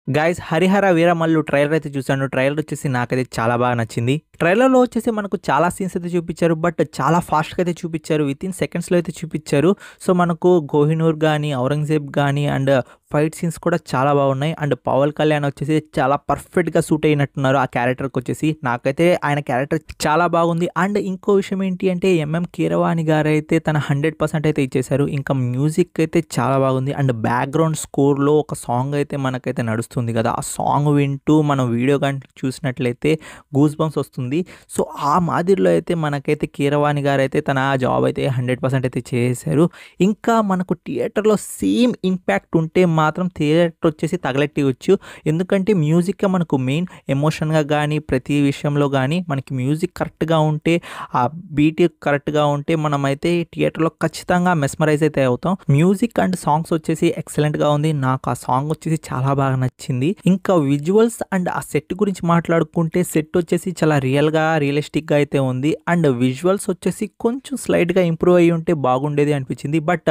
Guys 'Harihara Veeramallu' trailer అయితే చూసాను. Trailer వచ్చేసి నాకైతే చాలా బాగా నచ్చింది. ట్రైలర్‌లో వచ్చేసి మనకు చాలా సీన్స్ అయితే చూపిచ్చారు. బట్ చాలా ఫాస్ట్‌గా అయితే చూపిచ్చారు. వితిన్ సెకండ్స్‌లో అయితే చూపిచ్చారు. సో, మనకు 'కోహినూర్' గాని, 'ఔరంగజేబ్' గాని అండ్ ఫైట్ సీన్స్ కూడా చాలా బాగున్నాయి. అండ్ 'పవన్ కళ్యాణ్' వచ్చేసి చాలా పర్ఫెక్ట్‌గా సూట్ అయినట్టున్నారు ఆ క్యారెక్టర్‌కొచ్చేసి. నాకైతే ఆయన క్యారెక్టర్ చాలా బాగుంది. అండ్ ఇంకో విషయం ఏంటి అంటే ఎంఎం కీరవాణి గారైతే తన 100% అయితే ఇచ్చేశారు. ఇంకా మ్యూజిక్ అయితే చాలా బాగుంది. అండ్ బ్యాక్‌గ్రౌండ్ స్కోర్‌లో ఒక సాంగ్ అయితే మనకైతే నడుస్తుంది కదా! ఆ సాంగ్ వింటూ మనం వీడియో గాని చూసినట్లయితే గూస్ బంప్స్ వస్తుంది. సో, ఆ మాదిరిలో అయితే మనకైతే కీరవాణి గారైతే తన జాబ్ అయితే 100% అయితే చేసేశారు. ఇంకా మనకు థియేటర్‌లో సేమ్ ఇంపాక్ట్ ఉంటే మాత్రం థియేటర్ వచ్చేసి తగలెట్టేయొచ్చు. ఎందుకంటే మ్యూజిక్కే మనకు మెయిన్ ఎమోషన్‌గా గానీ, ప్రతి విషయంలో గానీ మనకి మ్యూజిక్ కరెక్ట్‌గా ఉంటే, ఆ బీట్ కరెక్ట్‌గా ఉంటే మనమైతే థియేటర్‌లో ఖచ్చితంగా మెస్మరైజ్ అయితే అవుతాం. మ్యూజిక్ అండ్ సాంగ్స్ వచ్చేసి ఎక్సలెంట్‌గా ఉంది. నాకు ఆ సాంగ్ వచ్చేసి చాలా బాగా నచ్చింది. ఇంకా విజువల్స్ అండ్ ఆ సెట్ గురించి మాట్లాడుకుంటే సెట్ వచ్చేసి చాలా రియలిస్టిక్‌గా అయితే ఉంది. అండ్ విజువల్స్ వచ్చేసి కొంచెం స్లైట్‌గా ఇంప్రూవ్ అయ్యి ఉంటే బాగుండేది అనిపించింది. బట్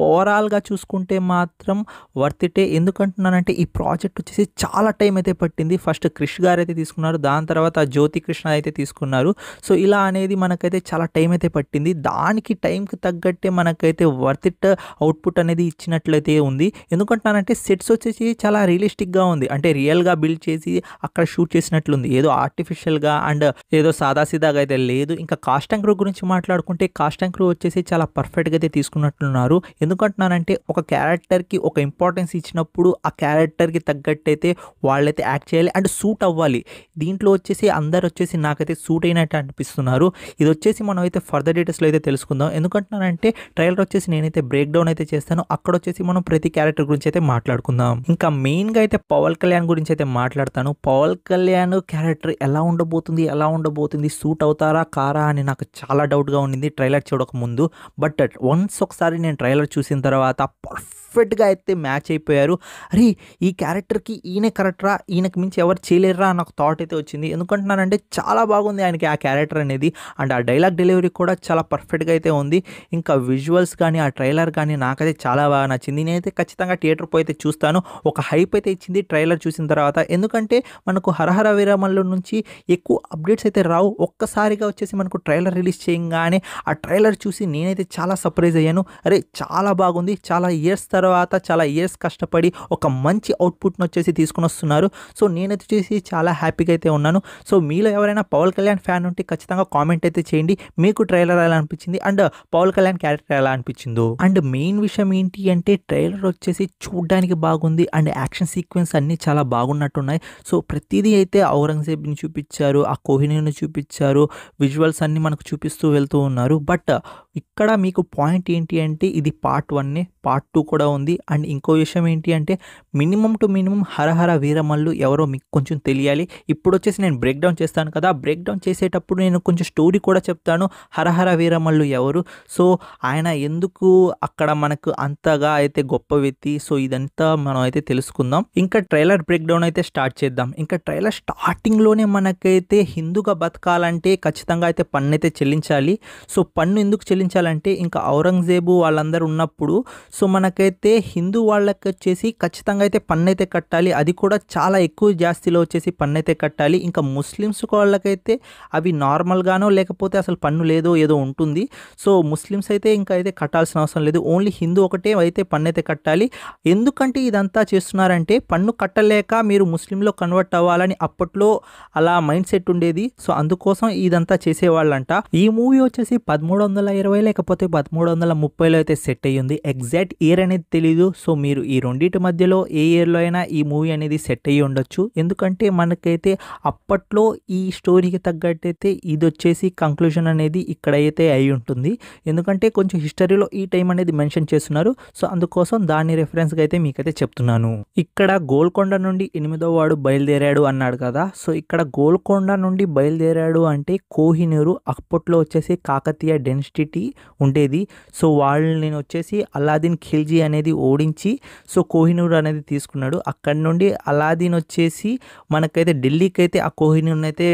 ఓవరాల్‌గా చూసుకుంటే మాత్రం వర్త్ ఇటే. ఎందుకంటున్నానంటే ఈ ప్రాజెక్ట్ వచ్చేసి చాలా టైం అయితే పట్టింది. ఫస్ట్ క్రిష్ గారైతే తీసుకున్నారు. దాని తర్వాత జ్యోతి కృష్ణ అయితే తీసుకున్నారు. సో, ఇలా అనేది మనకైతే చాలా టైం అయితే పట్టింది. దానికి టైంకి తగ్గట్టే మనకైతే వర్త్ ఇట్ అవుట్‌పుట్ అనేది ఇచ్చినట్లయితే ఉంది. ఎందుకంటున్నానంటే సెట్స్ వచ్చేసి చాలా రియలిస్టిక్‌గా ఉంది. అంటే రియల్‌గా బిల్డ్ చేసి అక్కడ షూట్ చేసినట్లుంది. ఏదో ఆర్టిఫిషియల్‌గా అండ్ ఏదో సాదాసీదాగా అయితే లేదు. ఇంకా కాస్ట్ అండ్ క్రూ గురించి మాట్లాడుకుంటే కాస్ట్ అండ్ క్రూ వచ్చేసి చాలా పర్ఫెక్ట్‌గా అయితే తీసుకున్నట్లున్నారు. ఎందుకంటున్నానంటే ఒక క్యారెక్టర్‌కి ఒక ఇంపార్టెన్స్ ఇచ్చినప్పుడు ఆ క్యారెక్టర్‌కి తగ్గట్టయితే వాళ్ళైతే యాక్ట్ చేయాలి అండ్ సూట్ అవ్వాలి. దీంట్లో వచ్చేసి అందరూ వచ్చేసి నాకైతే సూట్ అయినట్టు అనిపిస్తున్నారు. ఇది వచ్చేసి మనం అయితే ఫర్దర్ డీటెయిల్స్‌లో అయితే తెలుసుకుందాం. ఎందుకంటున్నానంటే ట్రైలర్ వచ్చేసి నేనైతే బ్రేక్ డౌన్ అయితే చేస్తాను. అక్కడ వచ్చేసి మనం ప్రతి క్యారెక్టర్ గురించి అయితే మాట్లాడుకుందాం. ఇంకా మెయిన్‌గా అయితే పవన్ కళ్యాణ్ గురించి అయితే మాట్లాడతాను. పవన్ కళ్యాణ్ క్యారెక్టర్ ఎలా ఉండబోతుంది? సూట్ అవుతారా? కారా? అని నాకు చాలా డౌట్‌గా ఉండింది ట్రైలర్ చూడక ముందు. బట్ వన్స్ ఒకసారి నేను ట్రైలర్ చూసిన తర్వాత పర్ఫెక్ట్‌గా అయితే మ్యాచ్ అయిపోయారు. అరే! ఈ క్యారెక్టర్‌కి ఈయనే కరెక్టరా? ఈయనకి మించి ఎవరు చేయలేరురా అని ఒక థాట్ అయితే వచ్చింది. ఎందుకంటున్నానంటే చాలా బాగుంది ఆయనకి ఆ క్యారెక్టర్ అనేది. అండ్ ఆ డైలాగ్ డెలివరీ కూడా చాలా పర్ఫెక్ట్‌గా అయితే ఉంది. ఇంకా విజువల్స్ కానీ, ఆ ట్రైలర్ కానీ నాకైతే చాలా బాగా నచ్చింది. నేనైతే ఖచ్చితంగా థియేటర్ పోయి అయితే చూస్తాను. ఒక హైప్ అయితే ఇచ్చింది ట్రైలర్ చూసిన తర్వాత. ఎందుకంటే మనకు 'హరహర వీరమల్లు' నుంచి ఎక్కువ అప్డేట్స్ అయితే రావు. ఒక్కసారిగా వచ్చేసి మనకు ట్రైలర్ రిలీజ్ చేయంగానే ఆ ట్రైలర్ చూసి నేనైతే చాలా సర్ప్రైజ్ అయ్యాను. అరే! చాలా బాగుంది. చాలా ఇయర్స్ కష్టపడి ఒక మంచి అవుట్‌పుట్‌ని వచ్చేసి తీసుకొనొస్తున్నారు. సో, నేనైతే చూసి చాలా హ్యాపీగా అయితే ఉన్నాను. సో, మీలో ఎవరైనా పవన్ కళ్యాణ్ ఫ్యాన్ ఉంటే ఖచ్చితంగా కామెంట్ అయితే చేయండి. మీకు ట్రైలర్ ఎలా అనిపించింది? అండ్ పవన్ కళ్యాణ్ క్యారెక్టర్ ఎలా అనిపించిందో? అండ్ మెయిన్ విషయం ఏంటి అంటే ట్రైలర్ వచ్చేసి చూడ్డానికి బాగుంది. అండ్ యాక్షన్ సీక్వెన్స్ అన్నీ చాలా బాగున్నట్టున్నాయి. సో, ప్రతిదీ అయితే ఔరంగజేబ్‌ని చూపిచ్చారు. ఆ కోహినూర్‌ని చూపిచ్చారు. విజువల్స్ అన్నీ మనకు చూపిస్తూ వెళ్తూ ఉన్నారు. బట్ ఇక్కడ మీకు పాయింట్ ఏంటి అంటే ఇది పార్ట్ 1 పార్ట్ 2 కూడా ఉంది. అండ్ ఇంకో విషయం ఏంటి అంటే మినిమమ్ టు మినిమమ్ 'హరహర వీరమల్లు' ఎవరో మీకు కొంచెం తెలియాలి. ఇప్పుడొచ్చేసి నేను బ్రేక్ డౌన్ చేస్తాను కదా! బ్రేక్ డౌన్ చేసేటప్పుడు నేను కొంచెం స్టోరీ కూడా చెప్తాను. 'హరహర వీరమల్లు' ఎవరు? సో, ఆయన ఎందుకు అక్కడ మనకు అంతగా అయితే గొప్ప వ్యక్తి? సో, ఇదంతా మనం అయితే తెలుసుకుందాం. ఇంకా ట్రైలర్ బ్రేక్ డౌన్ అయితే స్టార్ట్ చేద్దాం. ఇంకా ట్రైలర్ స్టార్టింగ్‌లోనే మనకైతే హిందూగా బతకాలంటే ఖచ్చితంగా అయితే పన్నైతే చెల్లించాలి. సో, పన్ను ఎందుకు చెల్లించాలంటే ఇంకా ఔరంగజేబు వాళ్ళందరూ ఉన్నప్పుడు సో, మనకైతే హిందూ వాళ్ళకొచ్చేసి ఖచ్చితంగా అయితే పన్నైతే కట్టాలి. అది కూడా చాలా ఎక్కువ జాస్తిలో వచ్చేసి పన్నైతే కట్టాలి. ఇంకా ముస్లిమ్స్ వాళ్ళకైతే అవి నార్మల్‌గానో లేకపోతే అసలు పన్ను లేదో ఏదో ఉంటుంది. సో, ముస్లిమ్స్ అయితే ఇంకా అయితే కట్టాల్సిన అవసరం లేదు. ఓన్లీ హిందూ ఒకటే అయితే పన్నైతే కట్టాలి. ఎందుకంటే ఇదంతా చేస్తున్నారంటే పన్ను కట్టలేక మీరు ముస్లింలో కన్వర్ట్ అవ్వాలని అప్పట్లో అలా మైండ్ సెట్ ఉండేది. సో, అందుకోసం ఇదంతా చేసేవాళ్ళంట. ఈ మూవీ వచ్చేసి 1320 లేకపోతే 1330లో అయితే సెట్ అయ్యింది. ఎగ్జాక్ట్ ఇయర్ అనేది తెలీదు. సో, మీరు ఈ రెండిటి మధ్యలో ఏ ఇయర్‌లో అయినా ఈ మూవీ అనేది సెట్ అయ్యి ఉండొచ్చు. ఎందుకంటే మనకైతే అప్పట్లో ఈ స్టోరీకి తగ్గట్టయితే ఇదొచ్చేసి కంక్లూజన్ అనేది ఇక్కడైతే అయి ఉంటుంది. ఎందుకంటే కొంచెం హిస్టరీలో ఈ టైం అనేది మెన్షన్ చేస్తున్నారు. సో, అందుకోసం దాన్ని రెఫరెన్స్‌గా అయితే మీకైతే చెప్తున్నాను. ఇక్కడ గోల్కొండ నుండి 8వ వాడు బయలుదేరాడు అన్నాడు కదా! సో, ఇక్కడ గోల్కొండ నుండి బయలుదేరాడు అంటే కోహినూరు అప్పట్లో వచ్చేసి కాకతీయ డెన్సిటీ ఉండేది. సో, వాళ్ళని వచ్చేసి అలాదీన్ ఖిల్జీ అనేది ఓడించి సో, కోహినూర్ అనేది తీసుకున్నాడు. అక్కడి నుండి అలాదీన్ వచ్చేసి మనకైతే ఢిల్లీకి అయితే ఆ కోహినూర్‌ని అయితే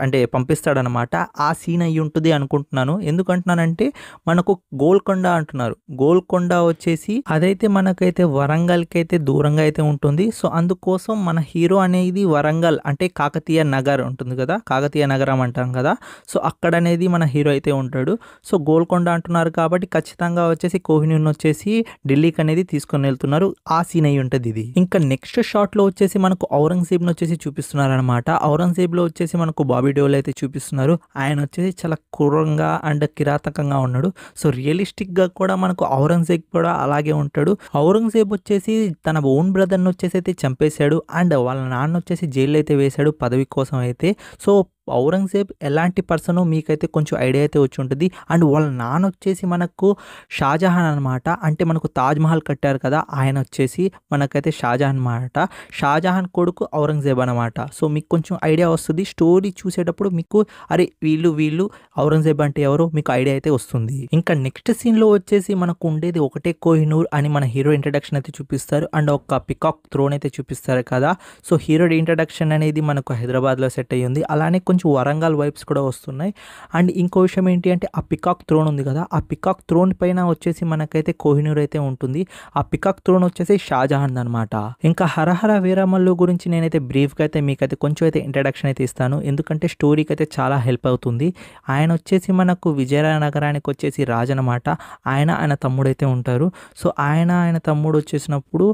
అంటే పంపిస్తాడనమాట. ఆ సీన్ అయ్యి ఉంటుంది అనుకుంటున్నాను. ఎందుకంటున్నానంటే మనకు గోల్కొండ అంటున్నారు. గోల్కొండ వచ్చేసి అదైతే మనకైతే వరంగల్‌కి అయితే దూరంగా అయితే ఉంటుంది. సో, అందుకోసం మన హీరో అనేది వరంగల్ అంటే కాకతీయ నగర్ ఉంటుంది కదా! కాకతీయ నగరం అంటాం కదా! సో, అక్కడనేది మన హీరో అయితే ఉంటాడు. సో, గోల్కొండ అంటున్నారు కాబట్టి ఖచ్చితంగా వచ్చేసి కోహినూర్‌ని వచ్చేసి ఢిల్లీకి అనేది తీసుకొని వెళ్తున్నారు. ఆ సీన్ అయ్యి ఉంటది ఇది. ఇంకా నెక్స్ట్ షాట్‌లో వచ్చేసి మనకు ఔరంగజేబ్‌ని వచ్చేసి చూపిస్తున్నారనమాట. ఔరంగజేబ్‌లో వచ్చేసి మనకు బాబీ దేఓల్ అయితే చూపిస్తున్నారు. ఆయన వచ్చేసి చాలా క్రూరంగా అండ్ కిరాతకంగా ఉన్నాడు. సో, రియలిస్టిక్‌గా కూడా మనకు ఔరంగజేబ్ కూడా అలాగే ఉంటాడు. ఔరంగజేబ్ వచ్చేసి తన ఓన్ బ్రదర్‌ని వచ్చేసి అయితే చంపేశాడు. అండ్ వాళ్ళ నాన్న వచ్చేసి జైల్‌లో అయితే వేశాడు పదవి కోసం అయితే. సో, ఔరంగజేబ్ ఎలాంటి పర్సనో మీకైతే కొంచెం ఐడియా అయితే వచ్చి ఉంటుంది. అండ్ వాళ్ళ నాన్న వచ్చేసి మనకు షాజహాన్ అనమాట. అంటే మనకు తాజ్‌మహల్ కట్టారు కదా! ఆయన వచ్చేసి మనకైతే షాజహాన్ అనమాట. షాజహాన్ కొడుకు ఔరంగజేబ్ అనమాట. సో, మీకు కొంచెం ఐడియా వస్తది. స్టోరీ చూసేటప్పుడు మీకు అరే! వీళ్ళు ఔరంగజేబ్ అంటే ఎవరో మీకు ఐడియా అయితే వస్తుంది. ఇంకా నెక్స్ట్ సీన్‌లో వచ్చేసి మనకు ఉండేది ఒకటే కోహినూర్ అని మన హీరో ఇంట్రడక్షన్ అయితే చూపిస్తారు. అండ్ ఒక పికాక్ థ్రోన్ అయితే చూపిస్తారు కదా! సో, హీరో ఇంట్రడక్షన్ అనేది మనకు హైదరాబాద్‌లో సెట్ అయ్యింది. అలానే కొంచెం వరంగల్ వైబ్స్ కూడా వస్తున్నాయి. అండ్ ఇంకో విషయం ఏంటి అంటే ఆ పికాక్ థ్రోన్ ఉంది కదా! ఆ పికాక్ థ్రోన్ పైన వచ్చేసి మనకైతే కోహినూర్ అయితే ఉంటుంది. ఆ పికాక్ థ్రోన్ వచ్చేసి షాజహాన్ అనమాట. ఇంకా హరహర వీరమల్లు గురించి నేనైతే బ్రీఫ్‌గా అయితే మీకైతే కొంచెం అయితే ఇంట్రడక్షన్ అయితే ఇస్తాను. ఎందుకంటే స్టోరీకి అయితే చాలా హెల్ప్ అవుతుంది. ఆయన వచ్చేసి మనకు విజయనగరానికి వచ్చేసి రాజు అనమాట. ఆయన తమ్ముడైతే ఉంటారు. సో, ఆయన తమ్ముడు వచ్చేసినప్పుడు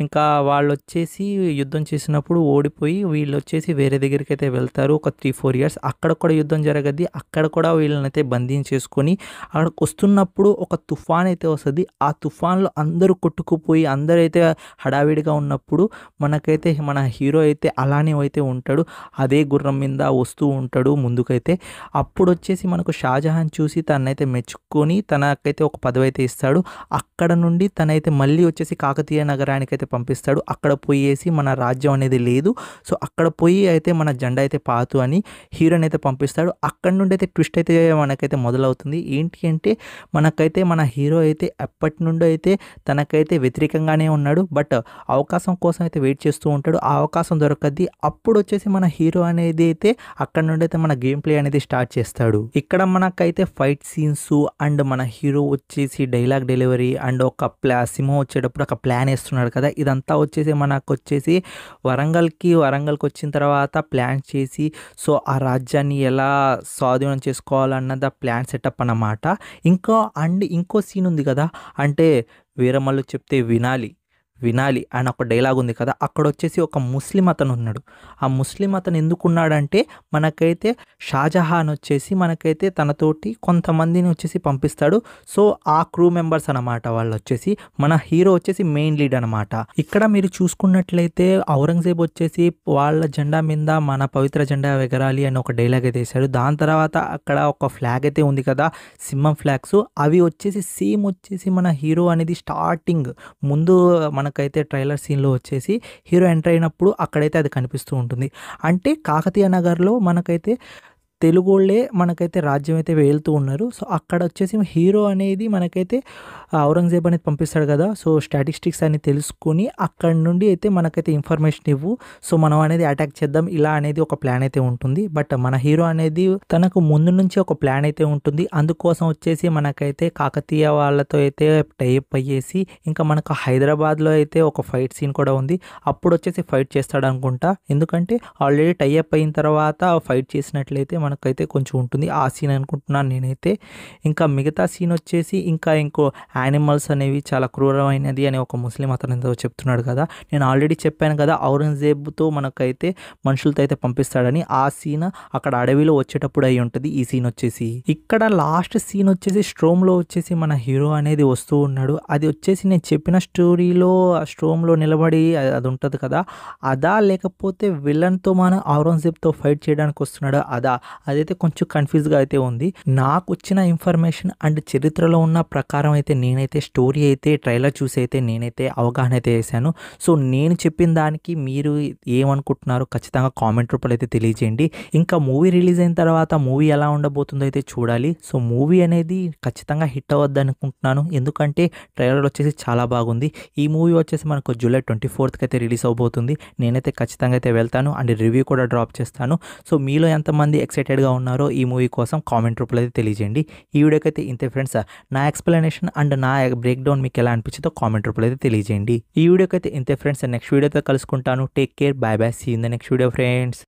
ఇంకా వాళ్ళు వచ్చేసి యుద్ధం చేసినప్పుడు ఓడిపోయి వీళ్ళు వచ్చేసి వేరే దగ్గరికి అయితే వెళ్తారు. ఒక 3-4 ఇయర్స్ అక్కడ కూడా యుద్ధం జరగద్ది. అక్కడ కూడా వీళ్ళనైతే బంధించేసుకొని అక్కడికి వస్తున్నప్పుడు ఒక తుఫాన్ అయితే వస్తది. ఆ తుఫాన్‌లో అందరూ కొట్టుకుపోయి అందరైతే హడావిడిగా ఉన్నప్పుడు మనకైతే మన హీరో అయితే అలానే అయితే ఉంటాడు. అదే గుర్రం మీద వస్తూ ఉంటాడు ముందుకైతే. అప్పుడొచ్చేసి మనకు షాజహాన్ చూసి తననైతే మెచ్చుకొని తనకైతే ఒక పదవైతే ఇస్తాడు. అక్కడ నుండి తనైతే మళ్ళీ వచ్చేసి కాకతీయ నగరానికైతే పంపిస్తాడు. అక్కడ పోయేసి మన రాజ్యం అనేది లేదు. సో, అక్కడ పోయి అయితే మన జెండా అయితే పాతు అని హీరోని అయితే పంపిస్తాడు. అక్కడి నుండి అయితే ట్విస్ట్ అయితే మనకైతే మొదలవుతుంది. ఏంటి అంటే మనకైతే మన హీరో అయితే ఎప్పటి నుండో అయితే తనకైతే వ్యతిరేకంగానే ఉన్నాడు. బట్ అవకాశం కోసం అయితే వెయిట్ చేస్తూ ఉంటాడు. ఆ అవకాశం దొరకద్ది. అప్పుడు వచ్చేసి మన హీరో అనేది అయితే అక్కడ నుండి అయితే మన గేమ్ ప్లే అనేది స్టార్ట్ చేస్తాడు. ఇక్కడ మనకైతే ఫైట్ సీన్స్ అండ్ మన హీరో వచ్చేసి డైలాగ్ డెలివరీ అండ్ ఒక సింహం వచ్చేటప్పుడు ఒక ప్లాన్ వేస్తున్నాడు కదా! ఇదంతా వచ్చేసి మనకు వచ్చేసి వరంగల్‌కి వచ్చిన తర్వాత ప్లాన్ చేసి సో, ఆ రాజ్యాన్ని ఎలా స్వాధీనం చేసుకోవాలన్నది ఆ ప్లాన్ సెటప్ అన్నమాట. ఇంకో సీన్ ఉంది కదా! అంటే వీరమల్లు చెప్తే వినాలి అని ఒక డైలాగ్ ఉంది కదా! అక్కడొచ్చేసి ఒక ముస్లిం అతను ఉన్నాడు. ఆ ముస్లిం అతను ఎందుకున్నాడంటే మనకైతే షాజహాన్ వచ్చేసి మనకైతే తనతోటి కొంతమందిని వచ్చేసి పంపిస్తాడు. సో, ఆ క్రూ మెంబర్స్ అనమాట వాళ్ళొచ్చేసి. మన హీరో వచ్చేసి మెయిన్ లీడ్ అనమాట. ఇక్కడ మీరు చూసుకున్నట్లయితే ఔరంగజేబ్ వచ్చేసి వాళ్ళ జెండా మీద మన పవిత్ర జెండా ఎగరాలి అని ఒక డైలాగ్ అయితే ఏసాడు. దాని తర్వాత అక్కడ ఒక ఫ్లాగ్ అయితే ఉంది కదా! సింహం ఫ్లాగ్స్ అవి వచ్చేసి సేమ్ వచ్చేసి మన హీరో అనేది స్టార్టింగ్ ముందు మనకైతే ట్రైలర్ సీన్‌లో వచ్చేసి హీరో ఎంటర్ అయినప్పుడు అక్కడైతే అది కనిపిస్తూ ఉంటుంది. అంటే కాకతీయ నగర్‌లో మనకైతే తెలుగోళ్ళే మనకైతే రాజ్యం అయితే వెళ్తూ ఉన్నారు. సో, అక్కడ వచ్చేసి హీరో అనేది మనకైతే ఔరంగజేబ్ అనేది పంపిస్తాడు కదా! సో, స్టాటిస్టిక్స్ అన్ని తెలుసుకొని అక్కడి నుండి అయితే మనకైతే ఇన్ఫర్మేషన్ ఇవ్వు. సో, మనం అనేది అటాక్ చేద్దాం ఇలా అనేది ఒక ప్లాన్ అయితే ఉంటుంది. బట్ మన హీరో అనేది తనకు ముందు నుంచి ఒక ప్లాన్ అయితే ఉంటుంది. అందుకోసం వచ్చేసి మనకైతే కాకతీయ వాళ్ళతో అయితే టై అప్ అయ్యేసి ఇంకా మనకు హైదరాబాద్‌లో అయితే ఒక ఫైట్ సీన్ కూడా ఉంది. అప్పుడు వచ్చేసి ఫైట్ చేస్తాడనుకుంటా. ఎందుకంటే ఆల్రెడీ టై అప్ అయిన తర్వాత ఫైట్ చేసినట్లయితే మనకైతే కొంచెం ఉంటుంది. ఆ సీన్ అనుకుంటున్నాను నేనైతే. ఇంకా మిగతా సీన్ వచ్చేసి ఇంకో యానిమల్స్ అనేవి చాలా క్రూరమైనది అని ఒక ముస్లిం అతను ఏదో చెప్తున్నాడు కదా! నేను ఆల్రెడీ చెప్పాను కదా! ఔరంగజేబ్‌తో మనకైతే మనుషులతో అయితే పంపిస్తాడని. ఆ సీన్ అక్కడ అడవిలో వచ్చేటప్పుడు అయి ఉంటది ఈ సీన్ వచ్చేసి. ఇక్కడ లాస్ట్ సీన్ వచ్చేసి స్ట్రోమ్‌లో వచ్చేసి మన హీరో అనేది వస్తూ ఉన్నాడు. అది వచ్చేసి నేను చెప్పిన స్టోరీలో ఆ స్ట్రోమ్‌లో నిలబడి అది ఉంటది కదా! అదా లేకపోతే విలన్‌తో మన ఔరంగజేబ్‌తో ఫైట్ చేయడానికి వస్తున్నాడా అదా? అదైతే కొంచెం కన్‌ఫ్యూజ్‌గా అయితే ఉంది. నాకొచ్చిన ఇన్ఫర్మేషన్ అండ్ చరిత్రలో ఉన్న ప్రకారం అయితే నేనైతే స్టోరీ అయితే ట్రైలర్ చూసి అయితే నేనైతే అవగాహన అయితే చేశాను. సో, నేను చెప్పిన దానికి మీరు ఏమనుకుంటున్నారో ఖచ్చితంగా కామెంట్ రూపంలో అయితే తెలియజేయండి. ఇంకా మూవీ రిలీజ్ అయిన తర్వాత మూవీ ఎలా ఉండబోతుందో అయితే చూడాలి. సో, మూవీ అనేది ఖచ్చితంగా హిట్ అవ్వద్దనుకుంటున్నాను. ఎందుకంటే ట్రైలర్ వచ్చేసి చాలా బాగుంది. ఈ మూవీ వచ్చేసి మనకు జూలై 24థ్‌కి అయితే రిలీజ్ అవ్వబోతుంది. నేనైతే ఖచ్చితంగా అయితే వెళ్తాను అండ్ రివ్యూ కూడా డ్రాప్ చేస్తాను. సో, మీలో ఎంతమంది ఎక్సైటెడ్‌గా ఉన్నారో ఈ మూవీ కోసం కామెంట్ రూపంలో అయితే తెలియజేయండి. ఈ వీడియోకైతే ఇంతే ఫ్రెండ్స్. నా ఎక్స్‌ప్లనేషన్ అండ్ నా బ్రేక్ డౌన్ మీకు ఎలా అనిపించిందో కామెంట్ రూపంలో అయితే తెలియజేయండి. ఈ వీడియోకైతే ఇంతే ఫ్రెండ్స్. నెక్స్ట్ వీడియోతో కలుసుకుంటాను. Take care. Bye bye. See you in the next video friends.